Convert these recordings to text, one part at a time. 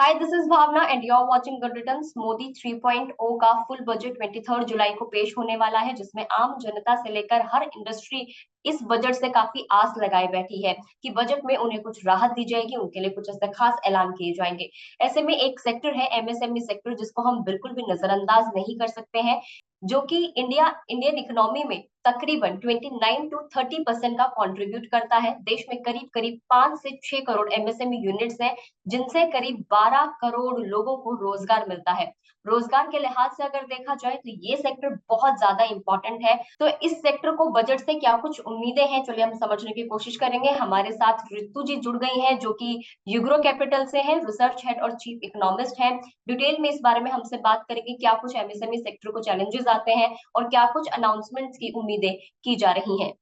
Hi, this is Bhavna and you are watching good returns. Modi 3.0 का full budget 23 जुलाई को पेश होने वाला है, जिसमें आम जनता से लेकर हर इंडस्ट्री इस बजट से काफी आस लगाए बैठी है कि बजट में उन्हें कुछ राहत दी जाएगी, उनके लिए कुछ ऐसे खास ऐलान किए जाएंगे। ऐसे में एक सेक्टर है एमएसएमई सेक्टर, जिसको हम बिल्कुल भी नजरअंदाज नहीं कर सकते हैं, जो कि इंडियन इकोनॉमी में तकरीबन 29 to 30% का कंट्रीब्यूट करता है। देश में करीब करीब 5 से 6 करोड़ एमएसएमई यूनिट्स हैं, जिनसे करीब 12 करोड़ लोगों को रोजगार मिलता है। रोजगार के लिहाज से अगर देखा जाए तो ये सेक्टर बहुत ज्यादा इंपॉर्टेंट है। तो इस सेक्टर को बजट से क्या कुछ उम्मीदें हैं, चलिए हम समझने की कोशिश करेंगे। हमारे साथ रितु जी जुड़ गई हैं, जो कि यूग्रो कैपिटल से हैं, रिसर्च हेड और चीफ इकोनॉमिस्ट हैं। डिटेल में इस बारे में हमसे बात करेंगे, क्या कुछ एमएसएमई सेक्टर को चैलेंजेस आते हैं और क्या कुछ अनाउंसमेंट्स की उम्मीदें की जा रही हैं।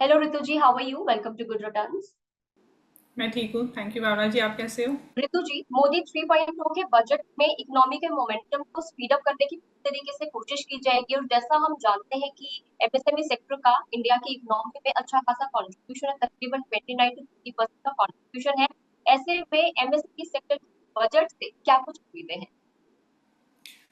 Hello Ritu ji, how are you? Welcome to good returns. मैं ठीक हूँ। Thank you Bhavna ji. आप कैसे हो? रितु जी, मोदी 3.0 के बजट में इकोनॉमी के मोमेंटम को स्पीड अप करने की पूरी तरीके से कोशिश की जाएगी, और जैसा हम जानते हैं कि एमएसएमई सेक्टर का इंडिया की इकोनॉमी में अच्छा खासा कंट्रीब्यूशन है, तकरीबन 29 to 30% का कंट्रीब्यूशन है। ऐसे में एमएसएमई सेक्टर के बजट से क्या कुछ उम्मीदें हैं?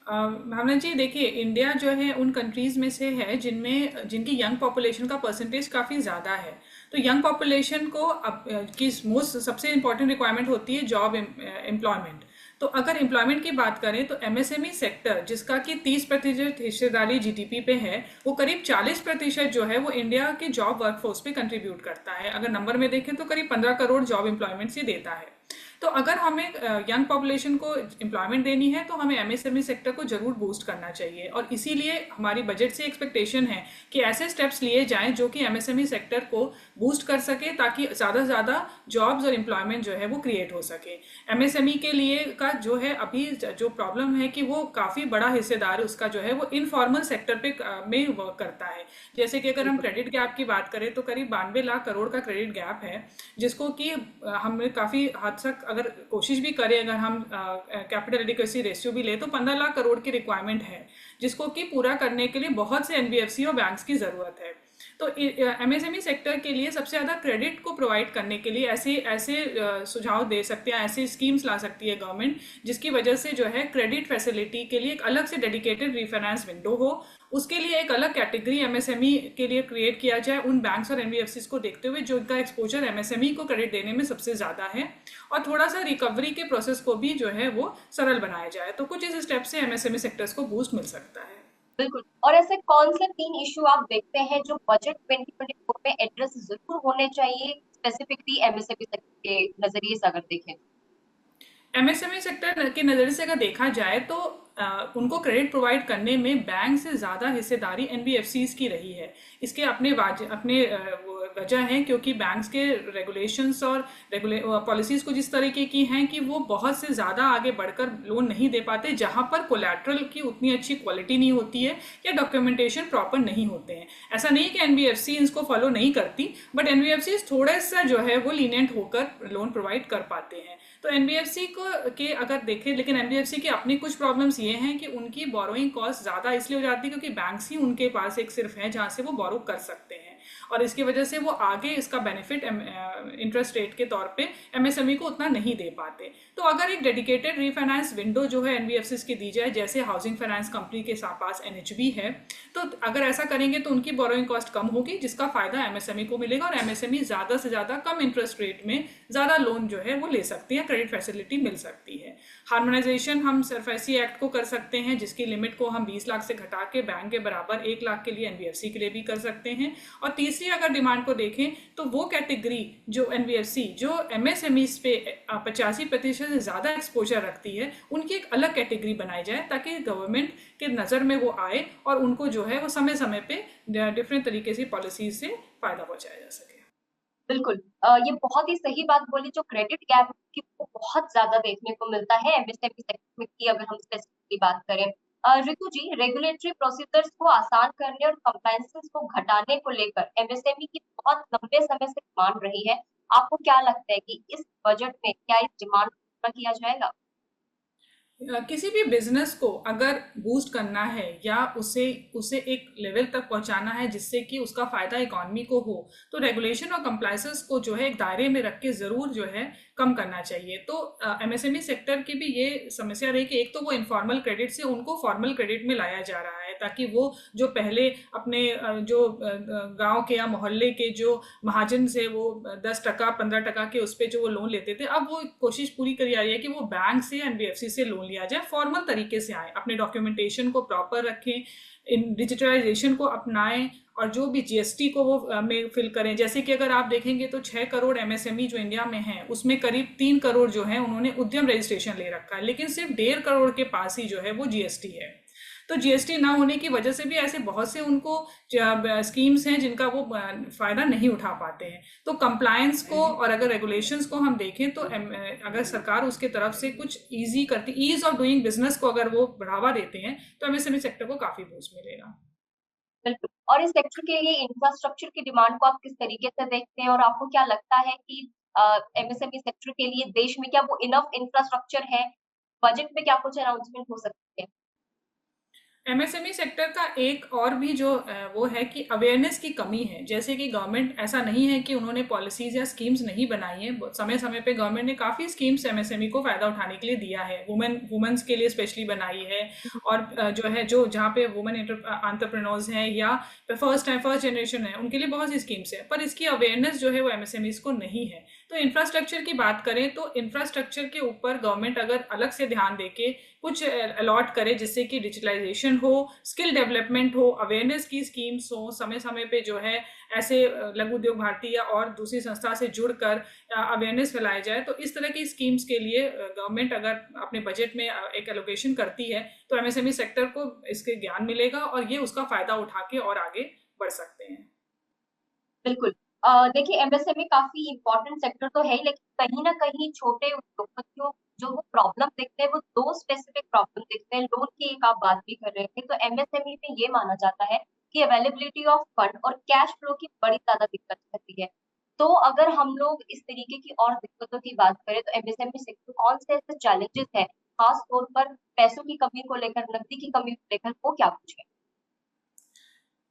भावना जी, देखिए, इंडिया जो है उन कंट्रीज़ में से है जिनमें जिनकी यंग पॉपुलेशन का परसेंटेज काफ़ी ज़्यादा है। तो यंग पॉपुलेशन को अब की मोस्ट सबसे इम्पॉर्टेंट रिक्वायरमेंट होती है जॉब एम्प्लॉयमेंट। तो अगर एम्प्लॉयमेंट की बात करें तो एमएसएमई सेक्टर, जिसका कि 30% हिस्सेदारी जीडीपी पे है, वो करीब 40% जो है वो इंडिया के जॉब वर्कफोर्स पे कंट्रीब्यूट करता है। अगर नंबर में देखें तो करीब 15 करोड़ जॉब एम्प्लॉयमेंट्स ये देता है। तो अगर हमें यंग पॉपुलेशन को एम्प्लॉयमेंट देनी है तो हमें एमएसएमई सेक्टर को जरूर बूस्ट करना चाहिए, और इसीलिए हमारी बजट से एक्सपेक्टेशन है कि ऐसे स्टेप्स लिए जाएं जो कि एमएसएमई सेक्टर को बूस्ट कर सके, ताकि ज़्यादा से ज़्यादा जॉब्स और एम्प्लॉयमेंट जो है वो क्रिएट हो सके। एमएसएमई के लिए का जो है अभी जो प्रॉब्लम है कि वो काफ़ी बड़ा हिस्सेदार उसका जो है वो इनफॉर्मल सेक्टर पे में वर्क करता है। जैसे कि अगर हम बिल्कुल। क्रेडिट गैप की बात करें तो करीब 92 लाख करोड़ का क्रेडिट गैप है, जिसको कि हमें काफ़ी हद तक अगर कोशिश भी करें, अगर हम कैपिटल एडिक्वेसी रेशियो भी ले तो 15 लाख करोड़ की रिक्वायरमेंट है, जिसको कि पूरा करने के लिए बहुत से एनबीएफसी और बैंक्स की ज़रूरत है। तो एमएसएमई सेक्टर के लिए सबसे ज़्यादा क्रेडिट को प्रोवाइड करने के लिए ऐसे ऐसे सुझाव दे सकते हैं, ऐसे स्कीम्स ला सकती है गवर्नमेंट, जिसकी वजह से जो है क्रेडिट फैसिलिटी के लिए एक अलग से डेडिकेटेड रिफाइनेंस विंडो हो। उसके लिए एक अलग कैटेगरी एमएसएमई के लिए क्रिएट किया जाए, उन बैंक्स और एनबीएफसीज को देखते हुए जो इनका एक्सपोजर एमएसएमई को क्रेडिट देने में सबसे ज़्यादा है, और थोड़ा सा रिकवरी के प्रोसेस को भी जो है वो सरल बनाया जाए। तो कुछ इस स्टेप से एमएसएमई सेक्टर्स को बूस्ट मिल सकता है। बिल्कुल। और ऐसे कौन से 3 इश्यू आप देखते हैं जो बजट 2024 में एड्रेस जरूर होने चाहिए, स्पेसिफिकली एमएसएमई सेक्टर के नजरिए से अगर देखें तो? एमएसएमई सेक्टर के नज़रिए से अगर देखा जाए तो उनको क्रेडिट प्रोवाइड करने में बैंक से ज़्यादा हिस्सेदारी एनबीएफसीज की रही है। इसके अपने वो वजह हैं, क्योंकि बैंक्स के रेगुलेशंस और पॉलिसीज़ को जिस तरीके की हैं कि वो बहुत से ज़्यादा आगे बढ़कर लोन नहीं दे पाते, जहाँ पर कोलैटरल की उतनी अच्छी क्वालिटी नहीं होती है या डॉक्यूमेंटेशन प्रॉपर नहीं होते हैं। ऐसा नहीं कि एनबीएफसी इसको फॉलो नहीं करती, बट एनबीएफसी थोड़ा सा जो है वो लीनियंट होकर लोन प्रोवाइड कर पाते हैं। तो एनबीएफसी को के अगर देखें, लेकिन एनबीएफसी की अपनी कुछ प्रॉब्लम्स ये हैं कि उनकी बोरोइंग कॉस्ट ज़्यादा इसलिए हो जाती है क्योंकि बैंक्स ही उनके पास एक सिर्फ है जहाँ से वो बोरो कर सकते हैं, और इसकी वजह से वो आगे इसका बेनिफिट इंटरेस्ट रेट के तौर पे एमएसएमई को उतना नहीं दे पाते। तो अगर एक डेडिकेटेड रीफाइनेंस विंडो जो है एनबीएफसी की दी जाए, जैसे हाउसिंग फाइनेंस कंपनी के पास एनएचबी है, तो अगर ऐसा करेंगे तो उनकी बोरोइंग कॉस्ट कम होगी, जिसका फायदा एमएसएमई को मिलेगा, और एमएसएमई ज़्यादा से ज़्यादा कम इंटरेस्ट रेट में ज़्यादा लोन जो है वो ले सकती है, क्रेडिट फैसिलिटी मिल सकती है। हार्मोनाइजेशन हम सरफेसी एक्ट को कर सकते हैं, जिसकी लिमिट को हम 20 लाख से घटा के बैंक के बराबर 1 लाख के लिए एनबीएफसी के लिए भी कर सकते हैं। और तीसरी अगर डिमांड को देखें तो वो कैटेगरी जो एनबीएफसी जो एमएसएमई पे 85% से ज़्यादा एक्सपोजर रखती है, उनकी एक अलग कैटेगरी बनाई जाए, ताकि गवर्नमेंट के नज़र में वो आए और उनको जो है वो समय समय पे डिफरेंट तरीके से पॉलिसीज से फ़ायदा पहुंचाया जा सके। बिल्कुल। ये बहुत ही सही बात बोली, जो क्रेडिट गैप की वो बहुत ज्यादा देखने को मिलता है एमएसएमई सेक्टर में की अगर हम स्पेसिफिकली बात करें। रितु जी, रेगुलेटरी प्रोसीजर्स को आसान करने और कंप्लायंसेस को घटाने को लेकर एमएसएमई की बहुत लंबे समय से डिमांड रही है। आपको क्या लगता है कि इस बजट में क्या इस डिमांड को पूरा किया जाएगा? किसी भी बिजनेस को अगर बूस्ट करना है या उसे उसे एक लेवल तक पहुंचाना है जिससे कि उसका फायदा इकोनॉमी को हो, तो रेगुलेशन और कंप्लाइंसेस को जो है एक दायरे में रख के जरूर जो है कम करना चाहिए। तो एमएसएमई सेक्टर की भी ये समस्या रही कि एक तो वो इनफॉर्मल क्रेडिट से उनको फॉर्मल क्रेडिट में लाया जा रहा है, ताकि वो जो पहले अपने गांव के या मोहल्ले के जो महाजन से वो 10% 15% के उस पे जो वो लोन लेते थे, अब वो कोशिश पूरी करी जा रही है कि वो बैंक से या एनबीएफसी से लोन लिया जाए, फॉर्मल तरीके से आए, अपने डॉक्यूमेंटेशन को प्रॉपर रखें, इन डिजिटलाइजेशन को अपनाएं और जो भी जीएसटी को वो में फिल करें। जैसे कि अगर आप देखेंगे तो 6 करोड़ एमएसएमई जो इंडिया में है उसमें करीब 3 करोड़ जो है उन्होंने उद्यम रजिस्ट्रेशन ले रखा है, लेकिन सिर्फ 1.5 करोड़ के पास ही जो है वो जीएसटी है। तो जीएसटी ना होने की वजह से भी ऐसे बहुत से उनको स्कीम्स हैं जिनका वो फायदा नहीं उठा पाते हैं। तो कंप्लायंस को और अगर रेगुलेशंस को हम देखें तो अगर सरकार उसके तरफ से कुछ ईजी करती, ईज ऑफ डूइंग बिजनेस को अगर वो बढ़ावा देते हैं तो एमएसएमई सेक्टर को काफी बूस्ट मिलेगा। बिल्कुल। और इस सेक्टर के लिए इंफ्रास्ट्रक्चर की डिमांड को आप किस तरीके से देखते हैं और आपको क्या लगता है कि एमएसएमई सेक्टर के लिए देश में क्या वो इनफ इंफ्रास्ट्रक्चर है? बजट में क्या कुछ अनाउंसमेंट हो सकती है? एमएसएमई सेक्टर का एक और भी जो वो है कि अवेयरनेस की कमी है। जैसे कि गवर्नमेंट, ऐसा नहीं है कि उन्होंने पॉलिसीज या स्कीम्स नहीं बनाई है, समय समय पे गवर्नमेंट ने काफ़ी स्कीम्स एमएसएमई को फ़ायदा उठाने के लिए दिया है, वुमेन्स के लिए स्पेशली बनाई है। और जो है जो जहाँ पे वुमेन एंटरप्रेन्योर्स हैं या फर्स्ट जनरेशन है उनके लिए बहुत सी स्कीम्स हैं, पर इसकी अवेयरनेस जो है वो एमएसएमईज को नहीं है। तो इंफ्रास्ट्रक्चर की बात करें तो इंफ्रास्ट्रक्चर के ऊपर गवर्नमेंट अगर अलग से ध्यान देके कुछ अलॉट करे जिससे कि डिजिटलाइजेशन हो, स्किल डेवलपमेंट हो, अवेयरनेस की स्कीम्स हो, समय समय पे जो है ऐसे लघु उद्योग भारती या और दूसरी संस्था से जुड़कर अवेयरनेस फैलाई जाए, तो इस तरह की स्कीम्स के लिए गवर्नमेंट अगर अपने बजट में एक एलोकेशन करती है तो एमएसएमई सेक्टर को इसके ज्ञान मिलेगा और ये उसका फायदा उठा के और आगे बढ़ सकते हैं। बिल्कुल। देखिए एमएसएमई काफ़ी इम्पोर्टेंट सेक्टर तो है ही, लेकिन कहीं न कहीं छोटे उद्योगपतियों जो वो प्रॉब्लम देखते हैं, वो 2 स्पेसिफिक प्रॉब्लम देखते हैं। लोन की एक आप बात भी कर रहे थे, तो एमएसएमई में ये माना जाता है कि अवेलेबिलिटी ऑफ फंड और कैश फ्लो की बड़ी ज़्यादा दिक्कत रहती है। तो अगर हम लोग इस तरीके की और दिक्कतों की बात करें, तो एमएसएमई सेक्टर कौन से ऐसे चैलेंजेस हैं, खास तौर पर पैसों की कमी को लेकर, नकदी की कमी को लेकर, वो क्या कुछ है?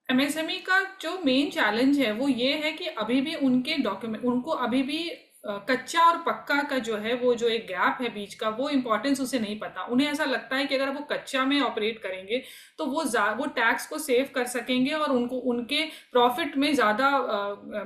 एमएसएमई का जो मेन चैलेंज है वो ये है कि अभी भी उनके डॉक्यूमेंट, उनको अभी भी कच्चा और पक्का का जो है वो जो एक गैप है बीच का, वो इम्पोर्टेंस उसे नहीं पता। उन्हें ऐसा लगता है कि अगर वो कच्चा में ऑपरेट करेंगे तो वो टैक्स को सेव कर सकेंगे और उनको उनके प्रॉफिट में ज़्यादा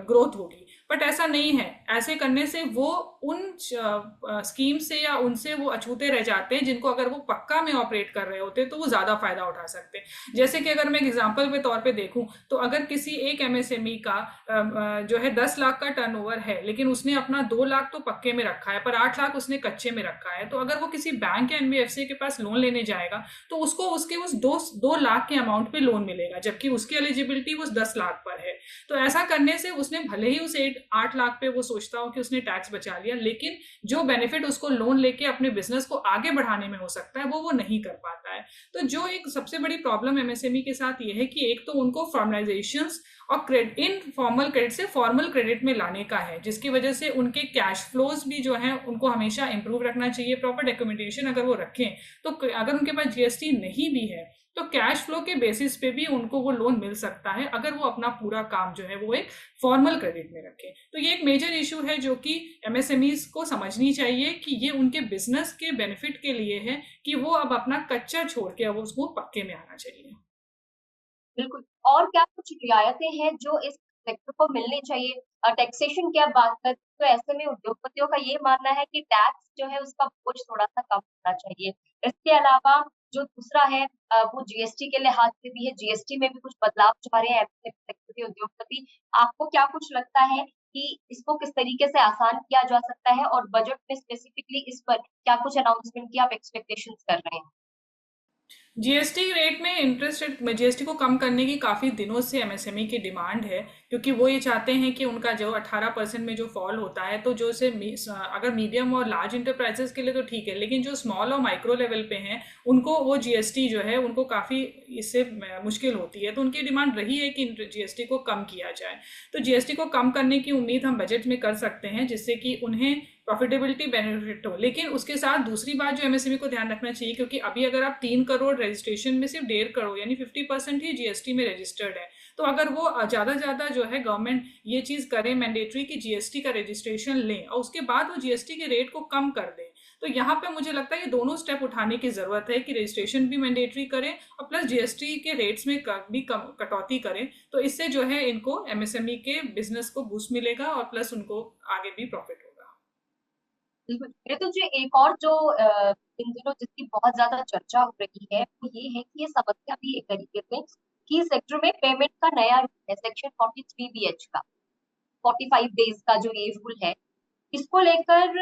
ग्रोथ होगी, बट ऐसा नहीं है। ऐसे करने से वो उन स्कीम से या उनसे वो अछूते रह जाते हैं जिनको अगर वो पक्का में ऑपरेट कर रहे होते तो वो ज़्यादा फायदा उठा सकते हैं। जैसे कि अगर मैं एक एग्जांपल के तौर पे देखूं तो अगर किसी एक एमएसएमई का जो है 10 लाख का टर्नओवर है, लेकिन उसने अपना 2 लाख तो पक्के में रखा है पर 8 लाख उसने कच्चे में रखा है, तो अगर वो किसी बैंक या एनबीएफसी के पास लोन लेने जाएगा तो उसको उसके उस 2 लाख के अमाउंट पे लोन मिलेगा, जबकि उसकी एलिजिबिलिटी वो 10 लाख पर है। तो ऐसा करने से उसने भले ही उसे 8 लाख पे वो सोचता हो कि उसने टैक्स बचा लिया, लेकिन जो बेनिफिट उसको लोन लेके अपने बिजनेस को आगे बढ़ाने में हो सकता है वो नहीं कर पाता है। तो जो एक सबसे बड़ी प्रॉब्लम एमएसएमई के साथ ये है कि एक तो उनको फॉर्मलाइजेशन और क्रेडिट, इनफॉर्मल क्रेडिट से फॉर्मल क्रेडिट में लाने का है, जिसकी वजह से उनके कैश फ्लोज भी जो है उनको हमेशा इंप्रूव रखना चाहिए। प्रॉपर डॉक्यूमेंटेशन अगर वो रखें तो अगर उनके पास जीएसटी नहीं भी है तो कैश फ्लो के बेसिस पे भी उनको वो लोन मिल सकता है, अगर वो अपना पूरा काम जो है वो एक फॉर्मल क्रेडिट में रखें। तो ये एक मेजर इशू है जो कि एमएसएमईज को समझनी चाहिए कि ये उनके बिजनेस के बेनिफिट के लिए है कि वो अब अपना कच्चा छोड़ के अब उसको पक्के में आना चाहिए। बिल्कुल। और क्या कुछ रियायतें हैं जो इस सेक्टर को मिलनी चाहिए? टैक्सेशन की आप बात करें तो ऐसे में उद्योगपतियों का ये मानना है कि टैक्स जो है उसका बोझ थोड़ा-सा कम होना चाहिए। इसके अलावा जो दूसरा है वो जीएसटी के लिहाज से भी है, जीएसटी में भी कुछ बदलाव चाह रहे हैं ऐसे सेक्टर के उद्योगपति। आपको क्या कुछ लगता है कि इसको किस तरीके से आसान किया जा सकता है और बजट में स्पेसिफिकली इस पर क्या कुछ अनाउंसमेंट की आप एक्सपेक्टेशंस कर रहे हैं? जीएसटी रेट में इंटरेस्ट रेट, जीएसटी को कम करने की काफ़ी दिनों से एमएसएमई की डिमांड है क्योंकि वो ये चाहते हैं कि उनका जो 18% में जो फॉल होता है, तो जो से अगर मीडियम और लार्ज इंटरप्राइजेस के लिए तो ठीक है, लेकिन जो स्मॉल और माइक्रो लेवल पे हैं उनको वो जीएसटी जो है उनको काफ़ी इससे मुश्किल होती है। तो उनकी डिमांड रही है कि जीएसटी को कम किया जाए। तो जीएसटी को कम करने की उम्मीद हम बजट में कर सकते हैं, जिससे कि उन्हें प्रॉफिटेबिलिटी बेनिफिट हो। लेकिन उसके साथ दूसरी बात जो एमएसएमई को ध्यान रखना चाहिए, क्योंकि अभी अगर आप 3 करोड़ रजिस्ट्रेशन में सिर्फ 1.5 करोड़ यानी 50% ही जीएसटी में रजिस्टर्ड है, तो अगर वो ज़्यादा ज़्यादा जो है गवर्नमेंट ये चीज़ करे मैंडेटरी कि जीएसटी का रजिस्ट्रेशन लें और उसके बाद वो जीएसटी के रेट को कम कर दें, तो यहाँ पे मुझे लगता है ये दोनों स्टेप उठाने की ज़रूरत है कि रजिस्ट्रेशन भी मैंडेटरी करें और प्लस जीएसटी के रेट्स में भी कम कटौती करें। तो इससे जो है इनको एमएसएमई के बिजनेस को बूस्ट मिलेगा और प्लस उनको आगे भी प्रॉफिट होगा। बिल्कुल। ऋतु जी, एक और जो इन दिनों जिसकी बहुत ज्यादा चर्चा हो रही है वो ये है कि ये समस्या भी एक तरीके से की सेक्टर में पेमेंट का नया रूल है, सेक्शन 43BH का, 45 डेज का जो ये रूल है, इसको लेकर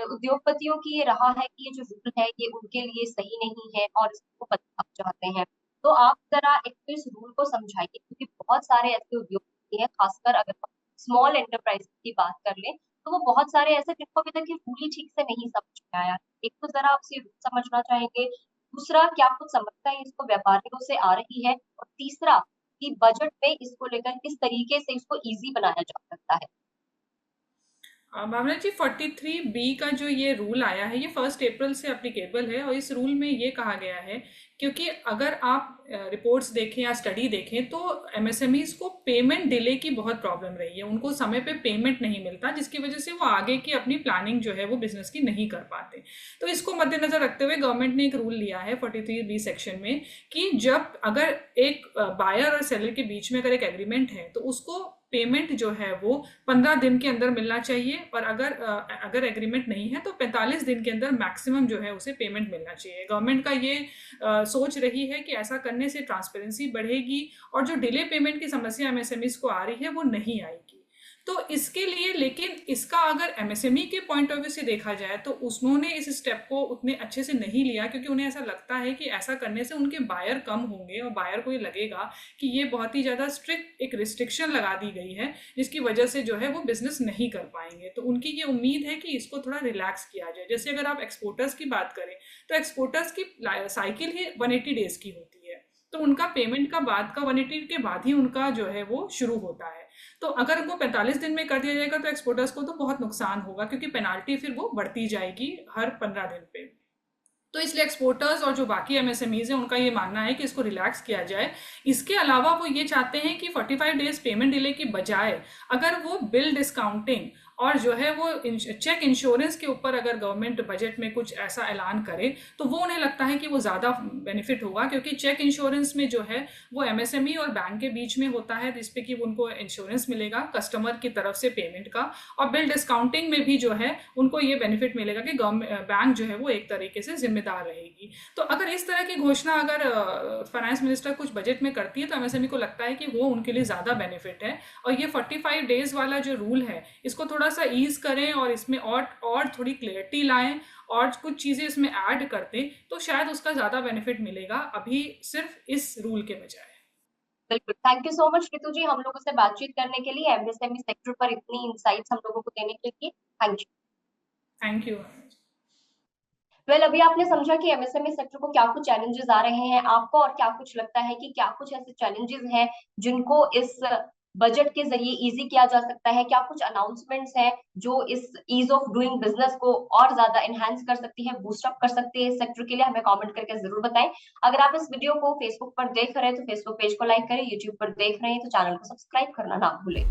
उद्योगपतियों की ये रहा है कि ये जो रूल है ये उनके लिए सही नहीं है और इसको बदलना चाहते हैं। तो आप जरा एक तो इस रूल को समझाइए, क्योंकि बहुत सारे ऐसे उद्योगपति हैं, खासकर अगर हम स्मॉल एंटरप्राइज की बात कर लें, तो वो बहुत सारे ऐसे जिनको अभी तक ये रूल ही ठीक से नहीं समझ में आया। एक तो जरा आपसे रूल समझना चाहेंगे, दूसरा क्या कुछ समस्या इसको व्यापारियों से आ रही है, और तीसरा कि बजट में इसको लेकर किस तरीके से इसको इजी बनाया जा सकता है। भावना जी, 43B का जो ये रूल आया है ये 1 अप्रैल से अप्लीकेबल है और इस रूल में ये कहा गया है, क्योंकि अगर आप रिपोर्ट्स देखें या स्टडी देखें तो एमएसएमईज को पेमेंट डिले की बहुत प्रॉब्लम रही है, उनको समय पे पेमेंट नहीं मिलता, जिसकी वजह से वो आगे की अपनी प्लानिंग जो है वो बिजनेस की नहीं कर पाते। तो इसको मद्देनजर रखते हुए गवर्नमेंट ने एक रूल लिया है 43B सेक्शन में कि जब अगर एक बायर और सेलर के बीच में अगर एक एग्रीमेंट है तो उसको पेमेंट जो है वो 15 दिन के अंदर मिलना चाहिए, और अगर एग्रीमेंट नहीं है तो 45 दिन के अंदर मैक्सिमम जो है उसे पेमेंट मिलना चाहिए। गवर्नमेंट का ये सोच रही है कि ऐसा करने से ट्रांसपेरेंसी बढ़ेगी और जो डिले पेमेंट की समस्या एमएसएमईज को आ रही है वो नहीं आएगी। तो इसके लिए, लेकिन इसका अगर एमएसएमई के पॉइंट ऑफ व्यू से देखा जाए तो उन्होंने इस स्टेप को उतने अच्छे से नहीं लिया, क्योंकि उन्हें ऐसा लगता है कि ऐसा करने से उनके बायर कम होंगे और बायर को ये लगेगा कि ये बहुत ही ज़्यादा स्ट्रिक्ट एक रिस्ट्रिक्शन लगा दी गई है, जिसकी वजह से जो है वो बिजनेस नहीं कर पाएंगे। तो उनकी ये उम्मीद है कि इसको थोड़ा रिलैक्स किया जाए। जैसे अगर आप एक्सपोर्टर्स की बात करें तो एक्सपोर्टर्स की साइकिल ही 180 डेज की होती है, तो उनका पेमेंट का बाद का 180 के बाद ही उनका जो है वो शुरू होता है। तो अगर उनको 45 दिन में कर दिया जाएगा तो एक्सपोर्टर्स को तो बहुत नुकसान होगा, क्योंकि पेनाल्टी फिर वो बढ़ती जाएगी हर 15 दिन पे। तो इसलिए एक्सपोर्टर्स और जो बाकी एमएसएमईज हैं उनका ये मानना है कि इसको रिलैक्स किया जाए। इसके अलावा वो ये चाहते हैं कि 45 डेज पेमेंट डिले की बजाय अगर वो बिल डिस्काउंटिंग और जो है वो चेक इंश्योरेंस के ऊपर अगर गवर्नमेंट बजट में कुछ ऐसा ऐलान करे तो वो उन्हें लगता है कि वो ज़्यादा बेनिफिट होगा, क्योंकि चेक इंश्योरेंस में जो है वो एमएसएमई और बैंक के बीच में होता है, जिस पे कि उनको इंश्योरेंस मिलेगा कस्टमर की तरफ से पेमेंट का, और बिल डिस्काउंटिंग में भी जो है उनको ये बेनिफिट मिलेगा कि बैंक जो है वो एक तरीके से जिम्मेदार रहेगी। तो अगर इस तरह की घोषणा अगर फाइनेंस मिनिस्टर कुछ बजट में करती है तो एमएसएमई को लगता है कि वो उनके लिए ज़्यादा बेनिफिट है, और ये 45 डेज वाला जो रूल है इसको थोड़ा सा ईज करें और इसमें और थोड़ी क्लियरिटी लाएं और कुछ चीज़ें इसमें ऐड करते तो शायद उसका ज़्यादा बेनिफिट मिलेगा, अभी सिर्फ इस रूल के बजाय। बिल्कुल, थैंक यू सो मच ऋतु जी, हम लोगों से बातचीत करने के लिए, एमएसएमई सेक्टर पर इतनी इंसाइट्स हम लोगों को देने के लिए thank you. Thank you. Well, अभी आपने समझा कि एमएसएमई सेक्टर को क्या कुछ चैलेंजेस आ रहे हैं, आपको और क्या कुछ लगता है कि क्या कुछ ऐसे चैलेंजेस हैं जिनको इस बजट के जरिए इजी किया जा सकता है, क्या कुछ अनाउंसमेंट्स हैं जो इस ईज ऑफ डूइंग बिजनेस को और ज्यादा एनहांस कर सकती है, बूस्ट अप कर सकती है इस सेक्टर के लिए, हमें कमेंट करके जरूर बताएं। अगर आप इस वीडियो को फेसबुक पर देख रहे हैं तो फेसबुक पेज को लाइक करें, यूट्यूब पर देख रहे हैं तो चैनल को सब्सक्राइब करना ना भूलें।